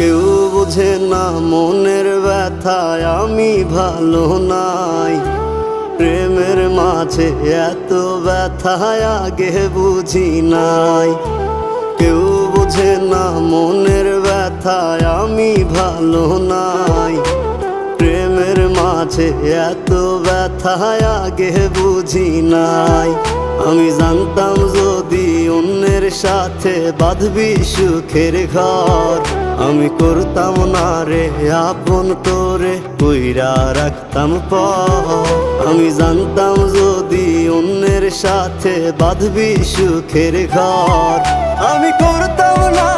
কেউ বোঝে না মনের ব্যথায় আমি ভালো নাই। প্রেমের মাঝে এত ব্যথায় আগে বুঝি নাই। কেউ বোঝে না মনের ব্যথায় আমি ভালো নাই। প্রেমের মাঝে এত ব্যথায় আগে বুঝি নাই। আমি জানতাম যদি অন্যের সাথে বাঁধবি সুখের ঘর, আমি করতাম না রে আপন তোরে কইরা রাখতাম পর। আমি জানতাম যদি অন্যের সাথে বাঁধবি সুখের ঘর, আমি করতাম না